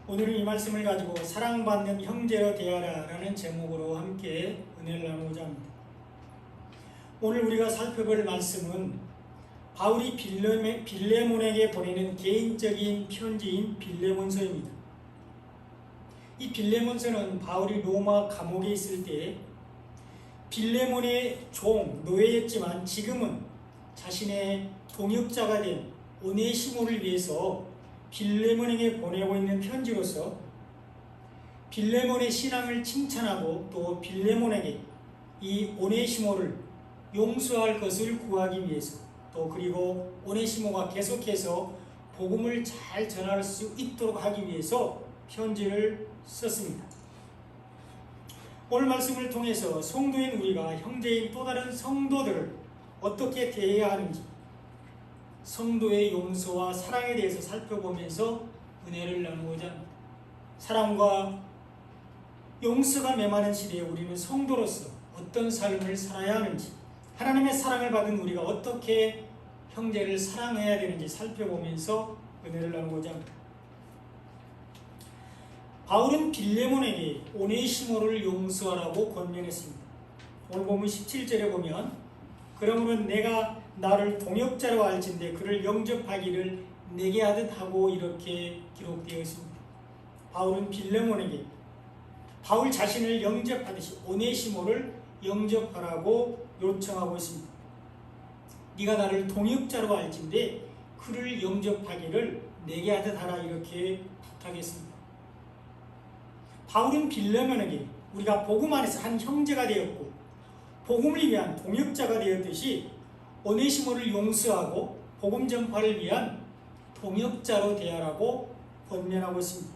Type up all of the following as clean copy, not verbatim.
오늘은 이 말씀을 가지고 사랑받는 형제로 대하라 라는 제목으로 함께 은혜를 나누고자 합니다. 오늘 우리가 살펴볼 말씀은 바울이 빌레몬에게 보내는 개인적인 편지인 빌레몬서입니다. 이 빌레몬서는 바울이 로마 감옥에 있을 때 빌레몬의 노예였지만 지금은 자신의 동역자가 된 오네시모를 위해서 빌레몬에게 보내고 있는 편지로서 빌레몬의 신앙을 칭찬하고 또 빌레몬에게 이 오네시모를 용서할 것을 구하기 위해서 또 그리고 오네시모가 계속해서 복음을 잘 전할 수 있도록 하기 위해서 편지를 썼습니다. 오늘 말씀을 통해서 성도인 우리가 형제인 또 다른 성도들을 어떻게 대해야 하는지 성도의 용서와 사랑에 대해서 살펴보면서 은혜를 나누고자 합니다. 사랑과 용서가 메마른 시대에 우리는 성도로서 어떤 삶을 살아야 하는지, 하나님의 사랑을 받은 우리가 어떻게 형제를 사랑해야 되는지 살펴보면서 은혜를 나누고자 합니다. 바울은 빌레몬에게 오네시모를 용서하라고 권면했습니다. 오늘 본문 17절에 보면 그러므로 내가 나를 동역자로 알진대 그를 영접하기를 내게 하듯 하고 이렇게 기록되어 있습니다. 바울은 빌레몬에게 바울 자신을 영접하듯이 오네시모를 영접하라고 요청하고 있습니다. 네가 나를 동역자로 알진대 그를 영접하기를 내게 하듯 하라 이렇게 부탁했습니다. 바울은 빌레몬에게 우리가 복음 안에서 한 형제가 되었고 복음을 위한 동역자가 되었듯이 오네시모를 용서하고 복음 전파를 위한 동역자로 대하라고 권면하고 있습니다.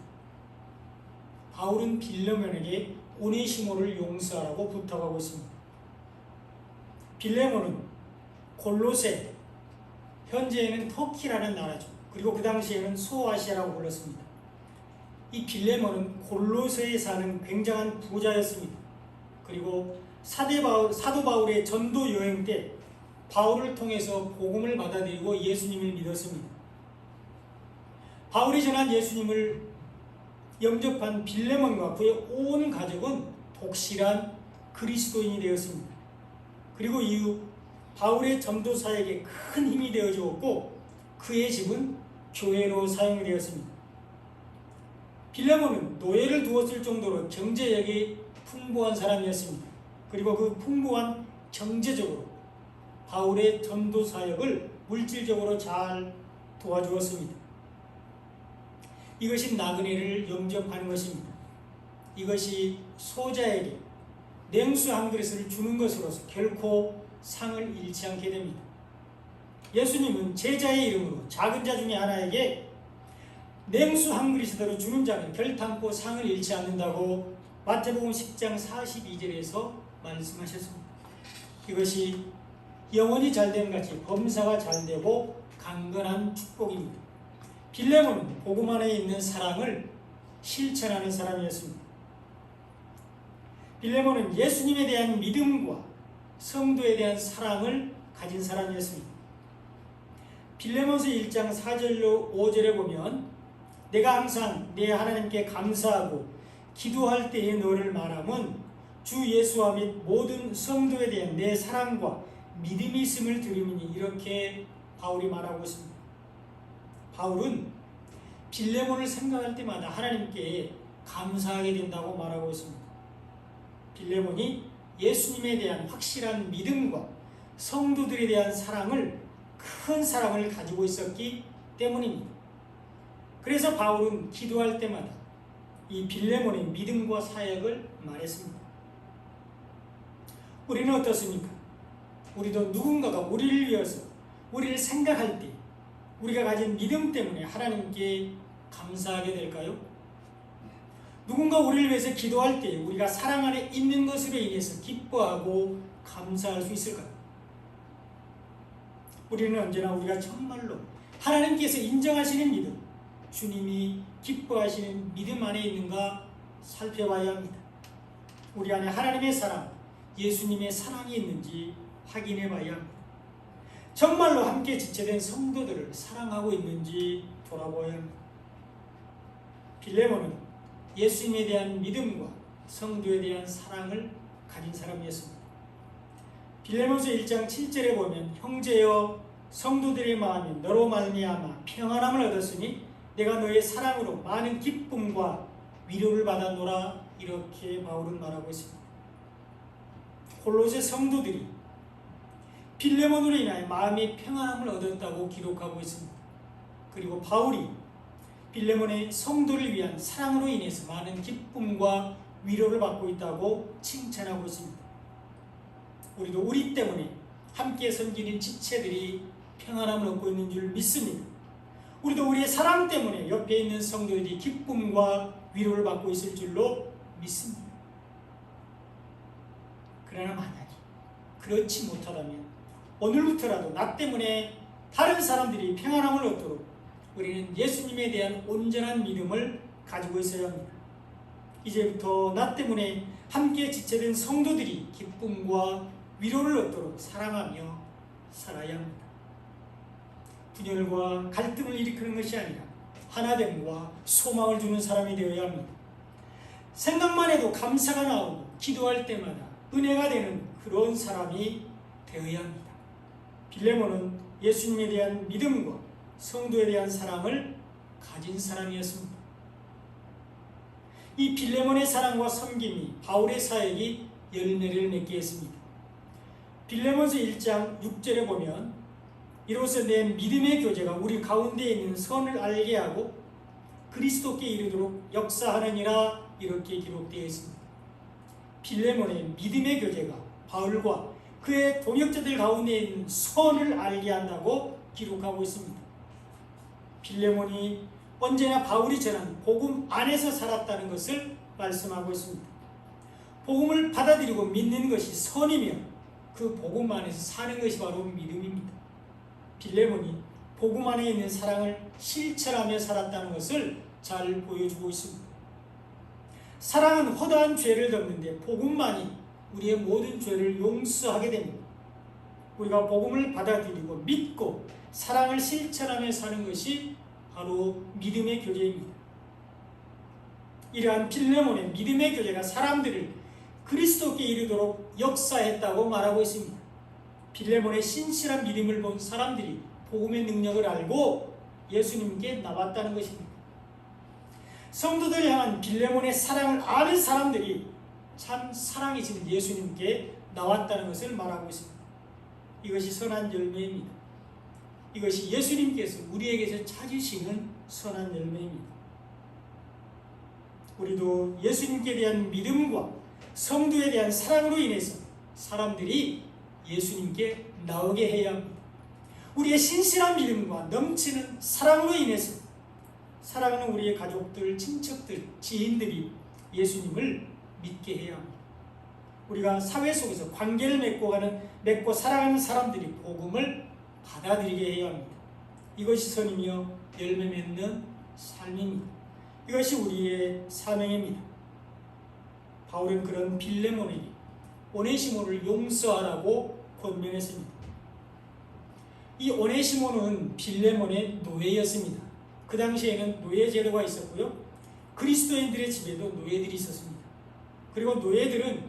바울은 빌레몬에게 오네시모를 용서하라고 부탁하고 있습니다. 빌레몬은 골로새, 현재에는 터키라는 나라죠. 그리고 그 당시에는 소아시아라고 불렀습니다. 이 빌레몬은 골로새에 사는 굉장한 부자였습니다. 그리고 사도 바울의 전도 여행 때 바울을 통해서 복음을 받아들이고 예수님을 믿었습니다. 바울이 전한 예수님을 영접한 빌레몬과 그의 온 가족은 독실한 그리스도인이 되었습니다. 그리고 이후 바울의 전도사에게 큰 힘이 되어 주었고 그의 집은 교회로 사용되었습니다. 빌레몬은 노예를 두었을 정도로 경제력이 풍부한 사람이었습니다. 그리고 그 풍부한 경제적으로 바울의 전도 사역을 물질적으로 잘 도와주었습니다. 이것이 나그네를 영접하는 것입니다. 이것이 소자에게 냉수 한 그릇을 주는 것으로서 결코 상을 잃지 않게 됩니다. 예수님은 제자의 이름으로 작은 자 중에 하나에게 냉수 한 그릇으로 주는 자는 결탄코 상을 잃지 않는다고 마태복음 10장 42절에서 말씀하셨습니다. 이것이 영혼이 잘됨 같이 범사가 잘되고 강건한 축복입니다. 빌레몬은 복음 안에 있는 사랑을 실천하는 사람이었습니다. 빌레몬은 예수님에 대한 믿음과 성도에 대한 사랑을 가진 사람이었습니다. 빌레몬서 1장 4절로 5절에 보면 내가 항상 내 하나님께 감사하고 기도할 때에 너를 말함은 주 예수와 및 모든 성도에 대한 내 사랑과 믿음이 있음을 들음이니 이렇게 바울이 말하고 있습니다. 바울은 빌레몬을 생각할 때마다 하나님께 감사하게 된다고 말하고 있습니다. 빌레몬이 예수님에 대한 확실한 믿음과 성도들에 대한 큰 사랑을 가지고 있었기 때문입니다. 그래서 바울은 기도할 때마다 이 빌레몬의 믿음과 사역을 말했습니다. 우리는 어떻습니까? 우리도 누군가가 우리를 위해서 우리를 생각할 때 우리가 가진 믿음 때문에 하나님께 감사하게 될까요? 누군가 우리를 위해서 기도할 때 우리가 사랑 안에 있는 것으로 인해서 기뻐하고 감사할 수 있을까요? 우리는 언제나 우리가 정말로 하나님께서 인정하시는 믿음, 주님이 기뻐하시는 믿음 안에 있는가 살펴봐야 합니다. 우리 안에 하나님의 사랑, 예수님의 사랑이 있는지 확인해 봐야 합니다. 정말로 함께 지체된 성도들을 사랑하고 있는지 돌아보아야 합니다. 빌레몬은 예수님에 대한 믿음과 성도에 대한 사랑을 가진 사람이었습니다. 빌레몬서 1장 7절에 보면 형제여 성도들의 마음이 너로 말미암아 평안함을 얻었으니 내가 너의 사랑으로 많은 기쁨과 위로를 받았노라 이렇게 바울은 말하고 있습니다. 골로새 성도들이 빌레몬으로 인하여 마음의 평안함을 얻었다고 기록하고 있습니다. 그리고 바울이 빌레몬의 성도를 위한 사랑으로 인해서 많은 기쁨과 위로를 받고 있다고 칭찬하고 있습니다. 우리도 우리 때문에 함께 섬기는 지체들이 평안함을 얻고 있는 줄 믿습니다. 우리도 우리의 사랑 때문에 옆에 있는 성도들이 기쁨과 위로를 받고 있을 줄로 믿습니다. 그러나 만약에 그렇지 못하다면 오늘부터라도 나 때문에 다른 사람들이 평안함을 얻도록 우리는 예수님에 대한 온전한 믿음을 가지고 있어야 합니다. 이제부터 나 때문에 함께 지체된 성도들이 기쁨과 위로를 얻도록 사랑하며 살아야 합니다. 분열과 갈등을 일으키는 것이 아니라 하나됨과 소망을 주는 사람이 되어야 합니다. 생각만 해도 감사가 나오고 기도할 때마다 은혜가 되는 그런 사람이 되어야 합니다. 빌레몬은 예수님에 대한 믿음과 성도에 대한 사랑을 가진 사람이었습니다. 이 빌레몬의 사랑과 섬김이 바울의 사역이 열매를 맺게 했습니다. 빌레몬서 1장 6절에 보면 이로써 내 믿음의 교제가 우리 가운데 있는 선을 알게 하고 그리스도께 이르도록 역사하느니라 이렇게 기록되어 있습니다. 빌레몬의 믿음의 교제가 바울과 그의 동역자들 가운데 있는 선을 알게 한다고 기록하고 있습니다. 빌레몬이 언제나 바울이 전한 복음 안에서 살았다는 것을 말씀하고 있습니다. 복음을 받아들이고 믿는 것이 선이며 그 복음 안에서 사는 것이 바로 믿음입니다. 빌레몬이 복음 안에 있는 사랑을 실천하며 살았다는 것을 잘 보여주고 있습니다. 사랑은 허다한 죄를 덮는데 복음만이 우리의 모든 죄를 용서하게 됩니다. 우리가 복음을 받아들이고 믿고 사랑을 실천하며 사는 것이 바로 믿음의 교제입니다. 이러한 빌레몬의 믿음의 교제가 사람들을 그리스도께 이르도록 역사했다고 말하고 있습니다. 빌레몬의 신실한 믿음을 본 사람들이 복음의 능력을 알고 예수님께 나왔다는 것입니다. 성도들 향한 빌레몬의 사랑을 아는 사람들이 참 사랑이신 예수님께 나왔다는 것을 말하고 있습니다. 이것이 선한 열매입니다. 이것이 예수님께서 우리에게서 찾으시는 선한 열매입니다. 우리도 예수님께 대한 믿음과 성도에 대한 사랑으로 인해서 사람들이 예수님께 나오게 해야 합니다. 우리의 신실한 믿음과 넘치는 사랑으로 인해서 사랑하는 우리의 가족들, 친척들, 지인들이 예수님을 믿게 해야 합니다. 우리가 사회 속에서 관계를 맺고 사랑하는 사람들이 복음을 받아들이게 해야 합니다. 이것이 선이며 열매 맺는 삶입니다. 이것이 우리의 사명입니다. 바울은 그런 빌레몬에게 오네시모를 용서하라고 권면했습니다. 이 오네시모는 빌레몬의 노예였습니다. 그 당시에는 노예 제도가 있었고요. 그리스도인들의 집에도 노예들이 있었습니다. 그리고 노예들은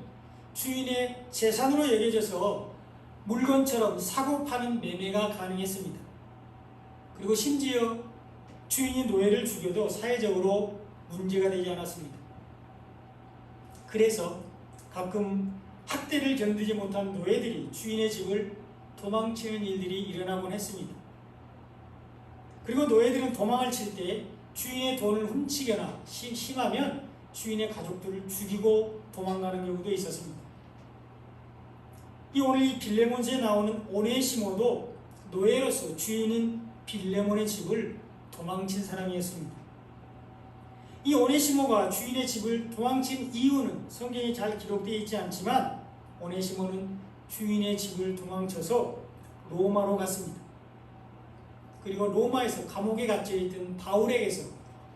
주인의 재산으로 여겨져서 물건처럼 사고 파는 매매가 가능했습니다. 그리고 심지어 주인이 노예를 죽여도 사회적으로 문제가 되지 않았습니다. 그래서 가끔 학대를 견디지 못한 노예들이 주인의 집을 도망치는 일들이 일어나곤 했습니다. 그리고 노예들은 도망을 칠 때 주인의 돈을 훔치거나 심하면 주인의 가족들을 죽이고 도망가는 경우도 있었습니다. 오늘 이 빌레몬서에 나오는 오네시모도 노예로서 주인인 빌레몬의 집을 도망친 사람이었습니다. 이 오네시모가 주인의 집을 도망친 이유는 성경에 잘 기록되어 있지 않지만 오네시모는 주인의 집을 도망쳐서 로마로 갔습니다. 그리고 로마에서 감옥에 갇혀있던 바울에게서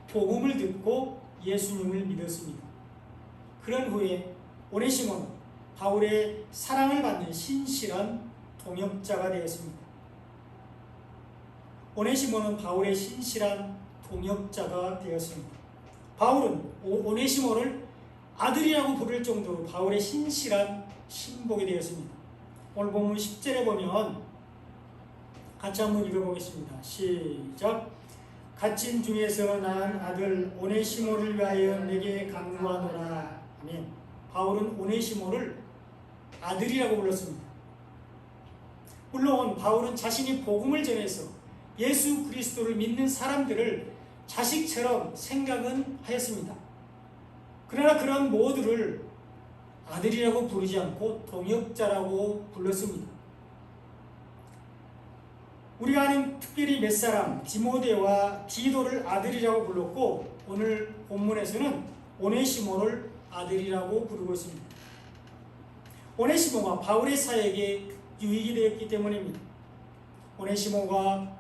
복음을 듣고 예수님을 믿었습니다. 그런 후에 오네시모는 바울의 사랑을 받는 신실한 동역자가 되었습니다. 오네시모는 바울의 신실한 동역자가 되었습니다. 바울은 오네시모를 아들이라고 부를 정도로 바울의 신실한 신복이 되었습니다. 오늘 본문 10절에 보면 같이 한번 읽어보겠습니다. 시작. 갇힌 중에서 낳은 아들 오네시모를 위하여 내게 간구하노라. 아멘. 바울은 오네시모를 아들이라고 불렀습니다. 물론 바울은 자신이 복음을 전해서 예수 그리스도를 믿는 사람들을 자식처럼 생각은 하였습니다. 그러나 그런 모두를 아들이라고 부르지 않고 동역자라고 불렀습니다. 우리가 아는 특별히 몇 사람, 디모데와 디도를 아들이라고 불렀고 오늘 본문에서는 오네시모를 아들이라고 부르고 있습니다. 오네시모가 바울의 사역에 유익이 되었기 때문입니다. 오네시모가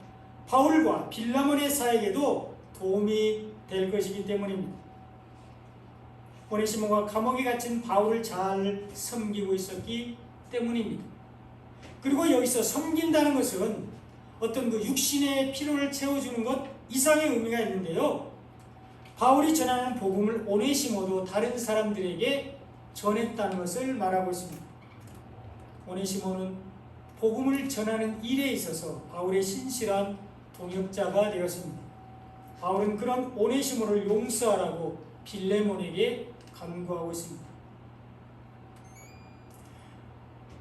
바울과 빌라몬의 사역에도 도움이 될 것이기 때문입니다. 오네시모가 감옥에 갇힌 바울을 잘 섬기고 있었기 때문입니다. 그리고 여기서 섬긴다는 것은 어떤 그 육신의 필요를 채워주는 것 이상의 의미가 있는데요. 바울이 전하는 복음을 오네시모도 다른 사람들에게 전했다는 것을 말하고 있습니다. 오네시모는 복음을 전하는 일에 있어서 바울의 신실한 동역자가 되었습니다. 바울은 그런 오네시모를 용서하라고 빌레몬에게 간구하고 있습니다.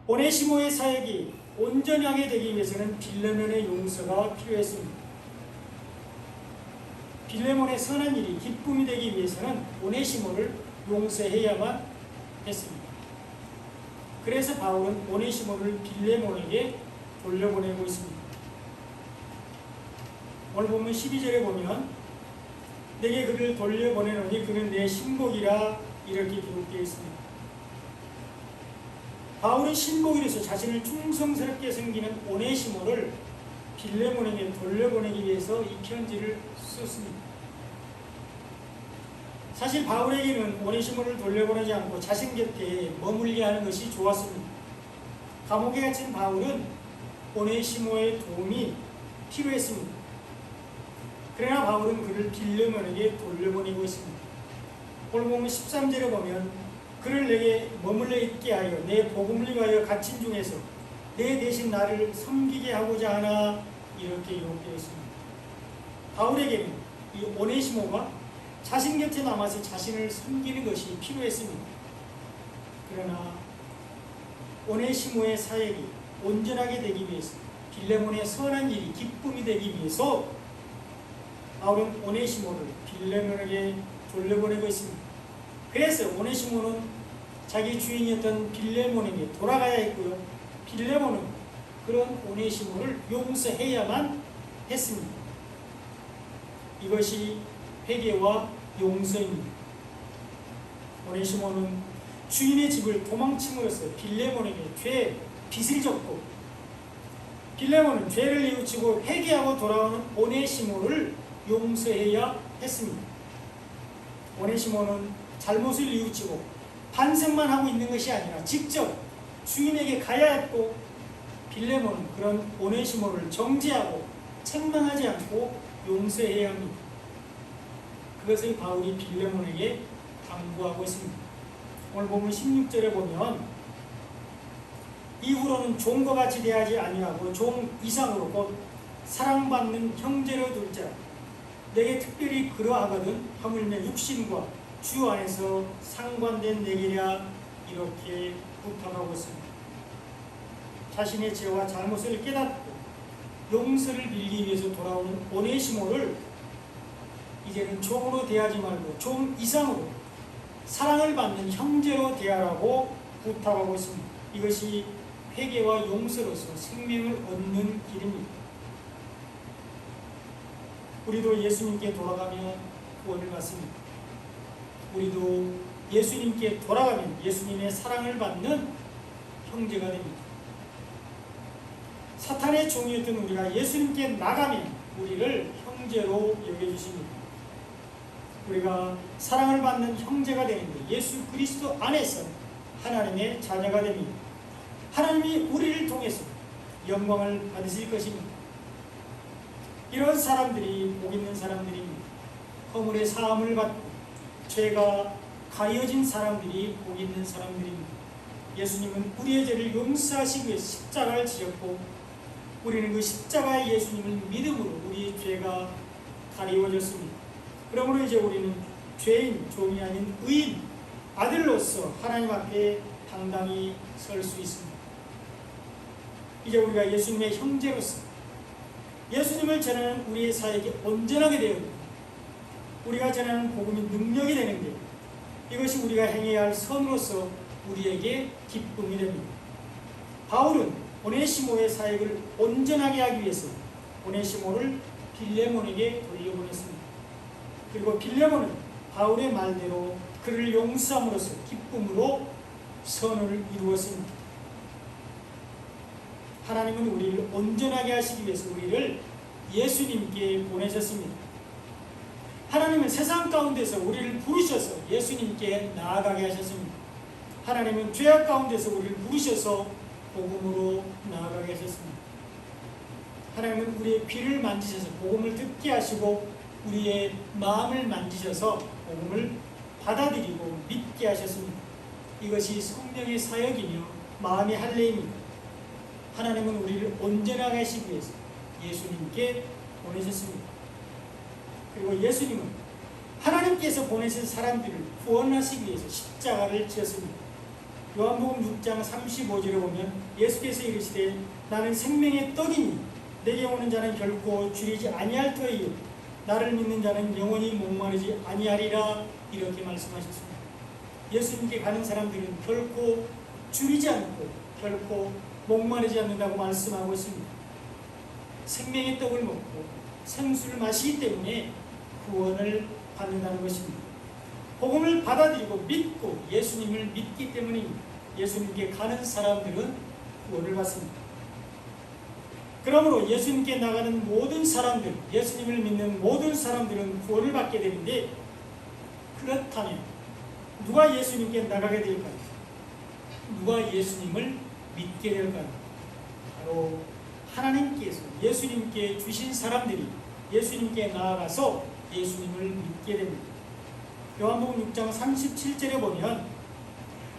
오네시모의 사역이 온전하게 되기 위해서는 빌레몬의 용서가 필요했습니다. 빌레몬의 선한 일이 기쁨이 되기 위해서는 오네시모를 용서해야만 했습니다. 그래서 바울은 오네시모를 빌레몬에게 돌려보내고 있습니다. 오늘 보면 12절에 보면 내게 그를 돌려보내노니 그는 내 신복이라 이렇게 기록되어 있습니다. 바울은 신복이로서 자신을 충성스럽게 섬기는 오네시모를 빌레몬에게 돌려보내기 위해서 이 편지를 썼습니다. 사실 바울에게는 오네시모를 돌려보내지 않고 자신 곁에 머물게 하는 것이 좋았습니다. 감옥에 갇힌 바울은 오네시모의 도움이 필요했습니다. 그러나 바울은 그를 빌레몬에게 돌려보내고 있습니다. 오늘 보면 13절에 보면 그를 내게 머물러 있게 하여 내 복음을 위하여 갇힌 중에서 내 대신 나를 섬기게 하고자 하나 이렇게 기록되어 있습니다. 바울에게는 이 오네시모가 자신 곁에 남아서 자신을 섬기는 것이 필요했습니다. 그러나 오네시모의 사역이 온전하게 되기 위해서 빌레몬의 선한 일이 기쁨이 되기 위해서 바울은 오네시모를 빌레몬에게 돌려보내고 있습니다. 그래서 오네시모는 자기 주인이었던 빌레몬에게 돌아가야 했고요. 빌레몬은 그런 오네시모를 용서해야만 했습니다. 이것이 회개와 용서입니다. 오네시모는 주인의 집을 도망침으로써 빌레몬에게 빚을 졌고 빌레몬은 죄를 뉘우치고 회개하고 돌아오는 오네시모를 용서해야 했습니다. 오네시모는 잘못을 뉘우치고 반성만 하고 있는 것이 아니라 직접 주인에게 가야 했고 빌레몬은 그런 오네시모를 정죄하고 책망하지 않고 용서해야 합니다. 그것을 바울이 빌레몬에게 당부하고 있습니다. 오늘 보면 16절에 보면 이후로는 종과 같이 대하지 아니하고 종 이상으로 곧 사랑받는 형제로 둘 자 내게 특별히 그러하거든 하물며 육신과 주 안에서 상관된 내게랴 이렇게 부탁하고 있습니다. 자신의 죄와 잘못을 깨닫고 용서를 빌기 위해서 돌아오는 오네시모를 이제는 종으로 대하지 말고 종 이상으로 사랑을 받는 형제로 대하라고 부탁하고 있습니다. 이것이 회개와 용서로서 생명을 얻는 길입니다. 우리도 예수님께 돌아가면 구원을 받습니다. 우리도 예수님께 돌아가면 예수님의 사랑을 받는 형제가 됩니다. 사탄의 종이었던 우리가 예수님께 나가면 우리를 형제로 여겨주십니다. 우리가 사랑을 받는 형제가 되는데 예수 그리스도 안에서 하나님의 자녀가 됩니다. 하나님이 우리를 통해서 영광을 받으실 것입니다. 이런 사람들이 복 있는 사람들입니다. 허물의 사함을 받고 죄가 가려진 사람들이 복 있는 사람들입니다. 예수님은 우리의 죄를 용서하시기 위해서 십자가를 지셨고 우리는 그 십자가의 예수님을 믿음으로 우리의 죄가 가리워졌습니다. 그러므로 이제 우리는 죄인, 종이 아닌 의인, 아들로서 하나님 앞에 당당히 설 수 있습니다. 이제 우리가 예수님의 형제로서 예수님을 전하는 우리의 사역이 온전하게 되었고 우리가 전하는 복음이 능력이 되는데 이것이 우리가 행해야 할 선으로서 우리에게 기쁨이 됩니다. 바울은 오네시모의 사역을 온전하게 하기 위해서 오네시모를 빌레몬에게 돌려보냈습니다. 그리고 빌레몬은 바울의 말대로 그를 용서함으로써 기쁨으로 선을 이루었습니다. 하나님은 우리를 온전하게 하시기 위해서 우리를 예수님께 보내셨습니다. 하나님은 세상 가운데서 우리를 부르셔서 예수님께 나아가게 하셨습니다. 하나님은 죄악 가운데서 우리를 부르셔서 복음으로 나아가게 하셨습니다. 하나님은 우리의 귀를 만지셔서 복음을 듣게 하시고 우리의 마음을 만지셔서 복음을 받아들이고 믿게 하셨습니다. 이것이 성령의 사역이며 마음의 할례입니다. 하나님은 우리를 온전하게 하시기 위해서 예수님께 보내셨습니다. 그리고 예수님은 하나님께서 보내신 사람들을 구원하시기 위해서 십자가를 지었습니다. 요한복음 6장 35절에 보면 예수께서 이르시되 나는 생명의 떡이니 내게 오는 자는 결코 줄이지 아니할 터이요 나를 믿는 자는 영원히 목마르지 아니하리라 이렇게 말씀하셨습니다. 예수님께 가는 사람들은 결코 줄이지 않고 결코 목마르지 않는다고 말씀하고 있습니다. 생명의 떡을 먹고 생수를 마시기 때문에 구원을 받는다는 것입니다. 복음을 받아들이고 믿고 예수님을 믿기 때문입니다. 예수님께 가는 사람들은 구원을 받습니다. 그러므로 예수님께 나가는 모든 사람들, 예수님을 믿는 모든 사람들은 구원을 받게 되는데 그렇다면 누가 예수님께 나가게 될까요? 누가 예수님을 믿게 될까요? 바로 하나님께서 예수님께 주신 사람들이 예수님께 나아가서 예수님을 믿게 됩니다. 요한복음 6장 37절에 보면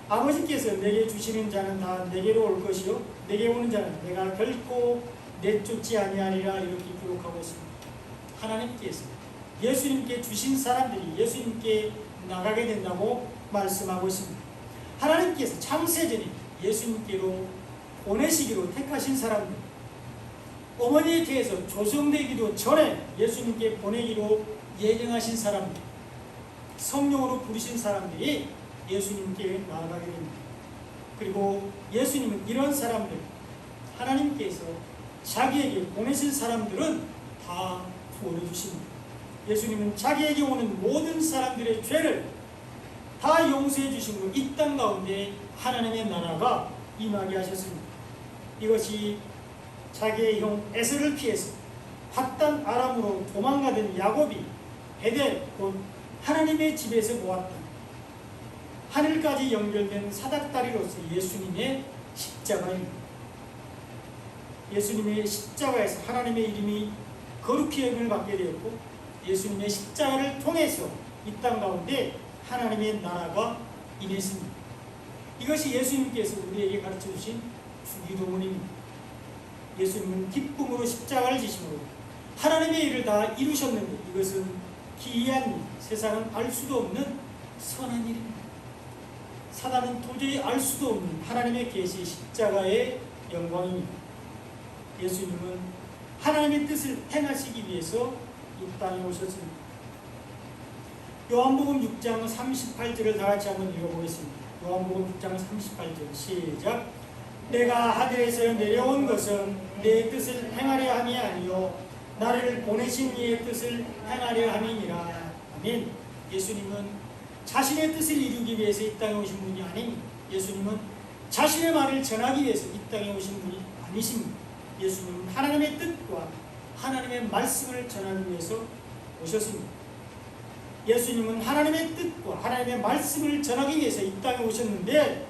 아버지께서 내게 주시는 자는 다 내게로 올 것이요 내게 오는 자는 내가 결코 내쫓지 아니하리라 이렇게 기록하고 있습니다. 하나님께서 예수님께 주신 사람들이 예수님께 나가게 된다고 말씀하고 있습니다. 하나님께서 창세전에 예수님께로 보내시기로 택하신 사람들, 어머니에 대해서 조성되기도 전에 예수님께 보내기로 예정하신 사람들, 성령으로 부르신 사람들이 예수님께 나아가게 됩니다. 그리고 예수님은 이런 사람들, 하나님께서 자기에게 보내신 사람들은 다 구원해 주십니다. 예수님은 자기에게 오는 모든 사람들의 죄를 다 용서해 주시고 이 땅 가운데 하나님의 나라가 임하게 하셨습니다. 이것이 자기의 형 에서를 피해서 밧단 아람으로 도망가던 야곱이 베델 곧 하나님의 집에서 보았던 하늘까지 연결된 사닥다리로서 예수님의 십자가입니다. 예수님의 십자가에서 하나님의 이름이 거룩히 여김을 받게 되었고 예수님의 십자가를 통해서 이 땅 가운데 하나님의 나라가 임했습니다. 이것이 예수님께서 우리에게 가르쳐 주신 주기도문입니다. 예수님은 기쁨으로 십자가를 지심으로 하나님의 일을 다 이루셨는데 이것은 기이한 일, 세상은 알 수도 없는 선한 일입니다. 사단은 도저히 알 수도 없는 하나님의 계시 십자가의 영광입니다. 예수님은 하나님의 뜻을 행하시기 위해서 이 땅에 오셨습니다. 요한복음 6장 38절을 다 같이 한번 읽어보겠습니다. 요한복음 6장 38절 시작. 내가 하늘에서 내려온 것은 내 뜻을 행하려 함이 아니요 나를 보내신 이의 뜻을 행하려 함이니라. 아멘. 예수님은 자신의 뜻을 이루기 위해서 이 땅에 오신 분이 아닙니다. 예수님은 자신의 말을 전하기 위해서 이 땅에 오신 분이 아니십니다. 예수님은 하나님의 뜻과 하나님의 말씀을 전하기 위해서 오셨습니다. 예수님은 하나님의 뜻과 하나님의 말씀을 전하기 위해서 이 땅에 오셨는데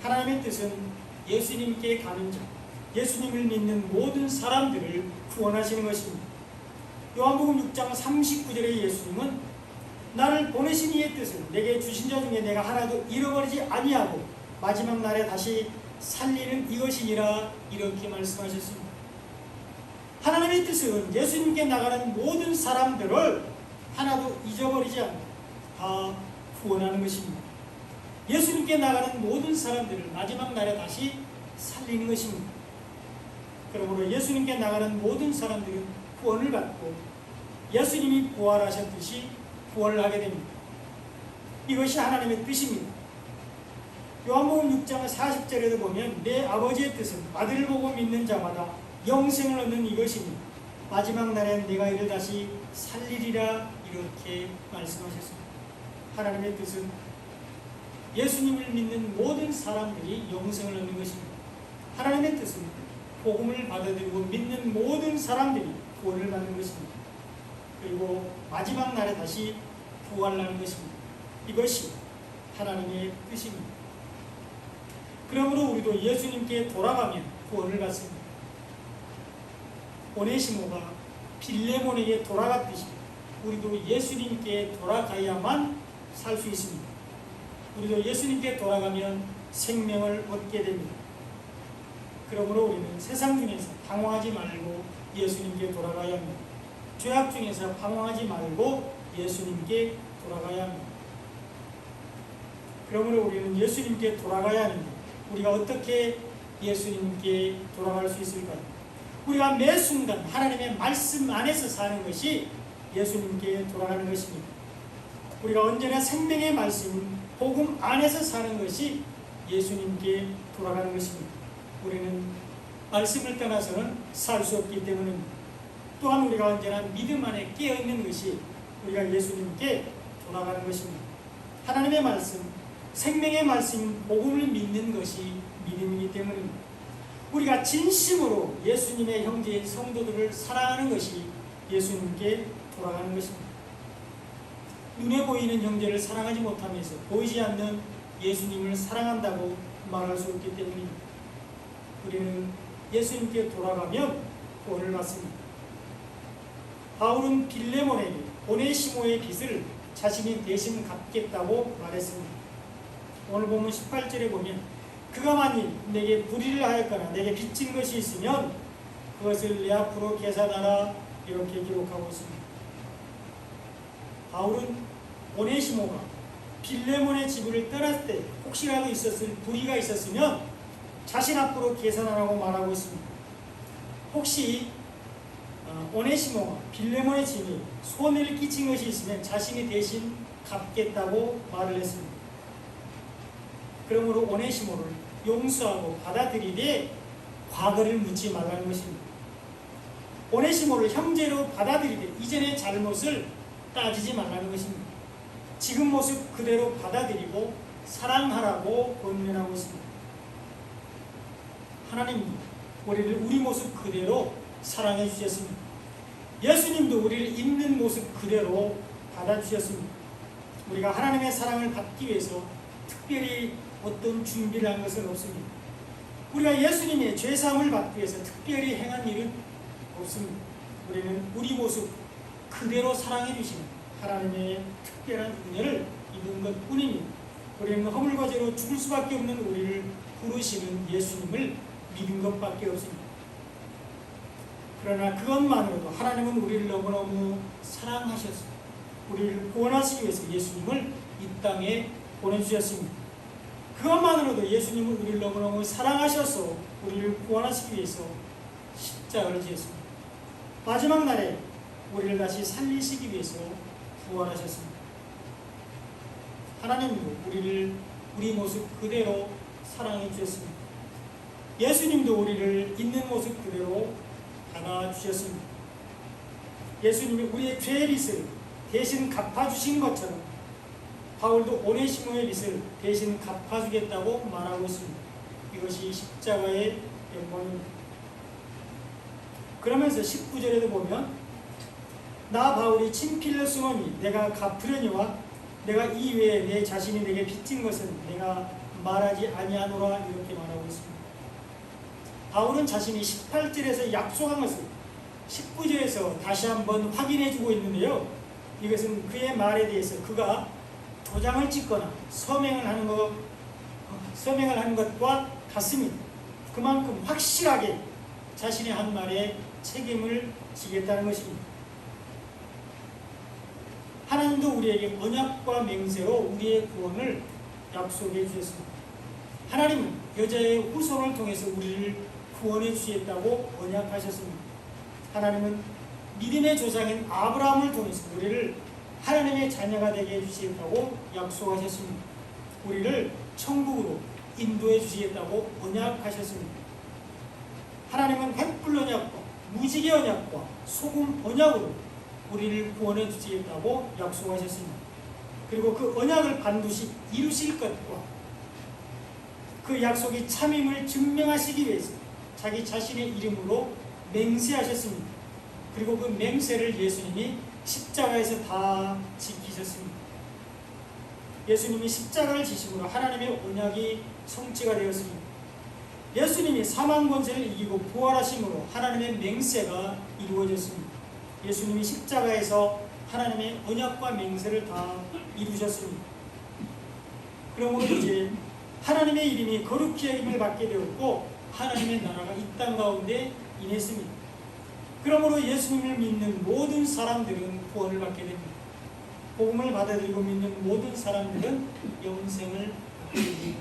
하나님의 뜻은 예수님께 가는 자, 예수님을 믿는 모든 사람들을 구원하시는 것입니다. 요한복음 6장 39절에 예수님은 나를 보내신 이의 뜻은 내게 주신 자 중에 내가 하나도 잃어버리지 아니하고 마지막 날에 다시 살리는 이것이니라 이렇게 말씀하셨습니다. 하나님의 뜻은 예수님께 나가는 모든 사람들을 하나도 잊어버리지 않고 다 구원하는 것입니다. 예수님께 나가는 모든 사람들을 마지막 날에 다시 살리는 것입니다. 그러므로 예수님께 나가는 모든 사람들은 구원을 받고 예수님이 부활하셨듯이 구원을 하게 됩니다. 이것이 하나님의 뜻입니다. 요한복음 6장 40절에도 보면 내 아버지의 뜻은 아들을 보고 믿는 자마다 영생을 얻는 이것이니 마지막 날엔 내가 이를 다시 살리리라 이렇게 말씀하셨습니다. 하나님의 뜻은 예수님을 믿는 모든 사람들이 영생을 얻는 것입니다. 하나님의 뜻은 복음을 받아들이고 믿는 모든 사람들이 구원을 받는 것입니다. 그리고 마지막 날에 다시 부활하는 것입니다. 이것이 하나님의 뜻입니다. 그러므로 우리도 예수님께 돌아가면 구원을 받습니다. 오네시모가 빌레몬에게 돌아갔듯이 우리도 예수님께 돌아가야만 살 수 있습니다. 우리도 예수님께 돌아가면 생명을 얻게 됩니다. 그러므로 우리는 세상 중에서 방황하지 말고 예수님께 돌아가야 합니다. 죄악 중에서 방황하지 말고 예수님께 돌아가야 합니다. 그러므로 우리는 예수님께 돌아가야 하는데 우리가 어떻게 예수님께 돌아갈 수 있을까요? 우리가 매 순간 하나님의 말씀 안에서 사는 것이 예수님께 돌아가는 것입니다. 우리가 언제나 생명의 말씀, 복음 안에서 사는 것이 예수님께 돌아가는 것입니다. 우리는 말씀을 떠나서는 살 수 없기 때문입니다. 또한 우리가 언제나 믿음 안에 깨어있는 것이 우리가 예수님께 돌아가는 것입니다. 하나님의 말씀, 생명의 말씀인 복음을 믿는 것이 믿음이기 때문입니다. 우리가 진심으로 예수님의 형제인 성도들을 사랑하는 것이 예수님께 돌아가는 것입니다. 눈에 보이는 형제를 사랑하지 못하면서 보이지 않는 예수님을 사랑한다고 말할 수 없기 때문입니다. 우리는 예수님께 돌아가면 구원을 받습니다. 바울은 빌레몬에게 오네시모의 빚을 자신이 대신 갚겠다고 말했습니다. 오늘 보면 18절에 보면 그가 만일 내게 불의를 하였거나 내게 빚진 것이 있으면 그것을 내 앞으로 계산하라 이렇게 기록하고 있습니다. 바울은 오네시모가 빌레몬의 집을 떠났을 때 혹시라도 있었을 불의가 있었으면 자신 앞으로 계산하라고 말하고 있습니다. 혹시 오네시모가 빌레몬의 집에 손해를 끼친 것이 있으면 자신이 대신 갚겠다고 말을 했습니다. 그러므로 오네시모를 용서하고 받아들이되 과거를 묻지 말라는 것입니다. 오네시모를 형제로 받아들이되 이전의 잘못을 따지지 말라는 것입니다. 지금 모습 그대로 받아들이고 사랑하라고 권면하고 있습니다. 하나님도 우리를 우리 모습 그대로 사랑해 주셨습니다. 예수님도 우리를 있는 모습 그대로 받아주셨습니다. 우리가 하나님의 사랑을 받기 위해서 특별히 어떤 준비를 한 것은 없습니다. 우리가 예수님의 죄사함을 받기 위해서 특별히 행한 일은 없습니다. 우리는 우리 모습 그대로 사랑해 주시는 하나님의 특별한 은혜를 입은 것 뿐입니다. 우리는 허물과 죄로 죽을 수밖에 없는 우리를 부르시는 예수님을 믿은 것밖에 없습니다. 그러나 그것만으로도 하나님은 우리를 너무너무 사랑하셨습니다. 우리를 구원하시기 위해서 예수님을 이 땅에 보내주셨습니다. 그것만으로도 예수님은 우리를 너무너무 사랑하셔서 우리를 구원하시기 위해서 십자가를 지었습니다. 마지막 날에 우리를 다시 살리시기 위해서 부활하셨습니다. 하나님도 우리를 우리 모습 그대로 사랑해 주셨습니다. 예수님도 우리를 있는 모습 그대로 받아주셨습니다. 예수님이 우리의 죄의 빚을 대신 갚아주신 것처럼 바울도 오네시모의 빚을 대신 갚아주겠다고 말하고 있습니다. 이것이 십자가의 영광입니다. 그러면서 19절에도 보면 나 바울이 친필로 쓰노니 내가 갚으려니와 내가 이외에 내 자신이 내게 빚진 것은 내가 말하지 아니하노라 이렇게 말하고 있습니다. 바울은 자신이 18절에서 약속한 것을 19절에서 다시 한번 확인해 주고 있는데요. 이것은 그의 말에 대해서 그가 도장을 찍거나 서명을 하는 것과 같습니다. 그만큼 확실하게 자신의 한 말에 책임을 지겠다는 것입니다. 하나님도 우리에게 언약과 맹세로 우리의 구원을 약속해 주셨습니다. 하나님은 여자의 후손을 통해서 우리를 구원해 주시겠다고 언약하셨습니다. 하나님은 믿음의 조상인 아브라함을 통해서 우리를 하나님의 자녀가 되게 해주시겠다고 약속하셨습니다. 우리를 천국으로 인도해 주시겠다고 언약하셨습니다. 하나님은 횃불 언약과 무지개 언약과 소금 언약으로 우리를 구원해 주시겠다고 약속하셨습니다. 그리고 그 언약을 반드시 이루실 것과 그 약속이 참임을 증명하시기 위해서 자기 자신의 이름으로 맹세하셨습니다. 그리고 그 맹세를 예수님이 십자가에서 다 지키셨습니다. 예수님이 십자가를 지심으로 하나님의 언약이 성취가 되었습니다. 예수님이 사망 권세를 이기고 부활하심으로 하나님의 맹세가 이루어졌습니다. 예수님이 십자가에서 하나님의 언약과 맹세를 다 이루셨습니다. 그러므로 이제 하나님의 이름이 거룩히 여김을 받게 되었고 하나님의 나라가 이 땅 가운데 임했습니다. 그러므로 예수님을 믿는 모든 사람들은 구원을 받게 됩니다. 복음을 받아들이고 믿는 모든 사람들은 영생을 받게 됩니다.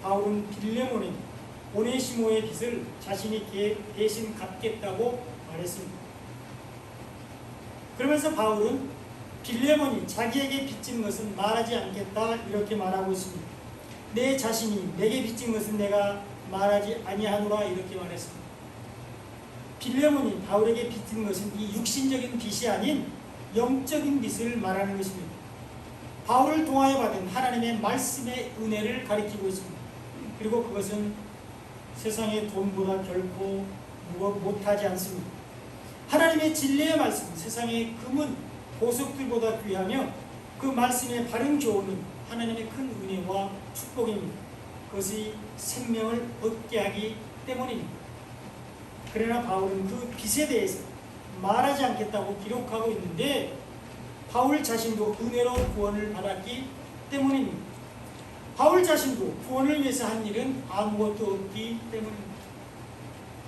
바울은 빌레몬에게 오네시모의 빚을 자신이 대신 갚겠다고 말했습니다. 그러면서 바울은 빌레몬이 자기에게 빚진 것은 말하지 않겠다 이렇게 말하고 있습니다. 내 자신이 내게 빚진 것은 내가 말하지 아니하노라 이렇게 말했습니다. 빌레몬이 바울에게 빚진 것은 이 육신적인 빚이 아닌 영적인 빚을 말하는 것입니다. 바울을 통하여 받은 하나님의 말씀의 은혜를 가리키고 있습니다. 그리고 그것은 세상의 돈보다 결코 못하지 않습니다. 하나님의 진리의 말씀, 세상의 금은 보석들보다 귀하며 그 말씀의 바른 교훈은 하나님의 큰 은혜와 축복입니다. 그것이 생명을 얻게 하기 때문입니다. 그러나 바울은 그 빚에 대해서 말하지 않겠다고 기록하고 있는데 바울 자신도 은혜로 구원을 받았기 때문입니다. 바울 자신도 구원을 위해서 한 일은 아무것도 없기 때문입니다.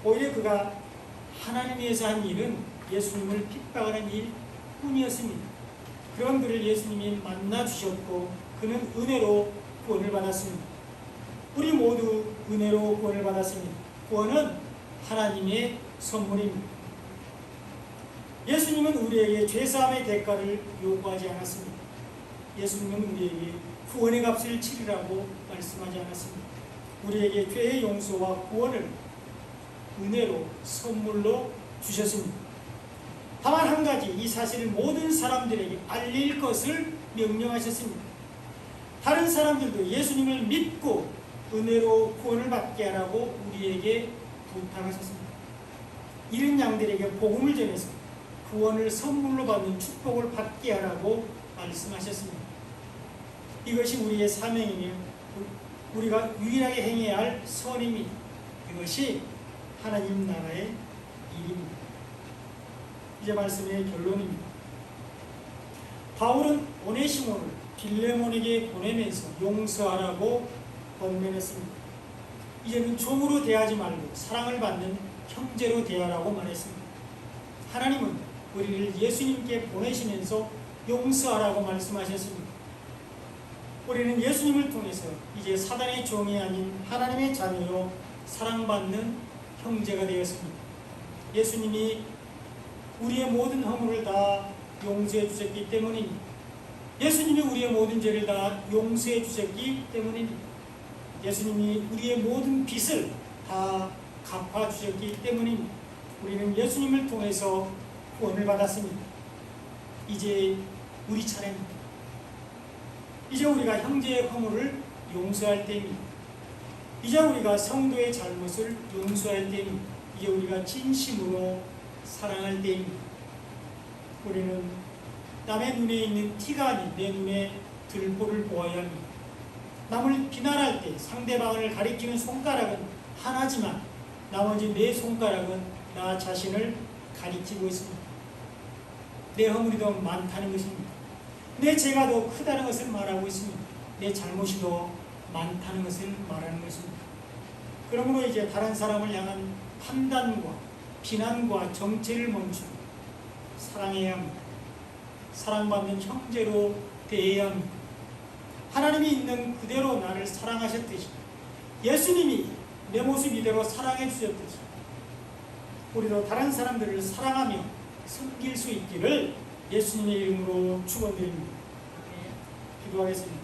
오히려 그가 하나님 위해서 한 일은 예수님을 핍박하는 일뿐이었습니다. 그런 그를 예수님이 만나 주셨고 그는 은혜로 구원을 받았습니다. 우리 모두 은혜로 구원을 받았습니다. 구원은 하나님의 선물입니다. 예수님은 우리에게 죄사함의 대가를 요구하지 않았습니다. 예수님은 우리에게 구원의 값을 치르라고 말씀하지 않았습니다. 우리에게 죄의 용서와 구원을 은혜로 선물로 주셨습니다. 다만 한 가지 이 사실을 모든 사람들에게 알릴 것을 명령하셨습니다. 다른 사람들도 예수님을 믿고 은혜로 구원을 받게 하라고 우리에게 부탁하셨습니다. 이른 양들에게 복음을 전해서 구원을 선물로 받는 축복을 받게 하라고 말씀하셨습니다. 이것이 우리의 사명이며 우리가 유일하게 행해야 할 선입니다. 이것이 하나님 나라의 일입니다. 이제 말씀의 결론입니다. 바울은 오네시모를 빌레몬에게 보내면서 용서하라고 권면했습니다. 이제는 종으로 대하지 말고 사랑을 받는 형제로 대하라고 말했습니다. 하나님은 우리를 예수님께 보내시면서 용서하라고 말씀하셨습니다. 우리는 예수님을 통해서 이제 사단의 종이 아닌 하나님의 자녀로 사랑받는 형제가 되었습니다. 예수님이 우리의 모든 허물을 다 용서해 주셨기 때문입니다. 예수님이 우리의 모든 죄를 다 용서해 주셨기 때문입니다. 예수님이 우리의 모든 빚을 다 갚아 주셨기 때문입니다. 우리는 예수님을 통해서 구원을 받았습니다. 이제 우리 차례입니다. 이제 우리가 형제의 허물을 용서할 때입니다. 이제 우리가 성도의 잘못을 용서할 때입니다. 이제 우리가 진심으로 사랑할 때입니다. 우리는 남의 눈에 있는 티가 아닌 내 눈에 들보를 보아야 합니다. 남을 비난할 때 상대방을 가리키는 손가락은 하나지만 나머지 네 손가락은 나 자신을 가리키고 있습니다. 내 허물이 더 많다는 것입니다. 내 죄가 더 크다는 것을 말하고 있습니다. 내 잘못이 더 많다는 것을 말하는 것입니다. 그러므로 이제 다른 사람을 향한 판단과 비난과 정죄를 멈추고 사랑해야 합니다. 사랑받는 형제로 대해야 합니다. 하나님이 있는 그대로 나를 사랑하셨듯이 예수님이 내 모습 이대로 사랑해 주셨듯이 우리도 다른 사람들을 사랑하며 섬길 수 있기를 예수님의 이름으로 축원드립니다. 기도하겠습니다.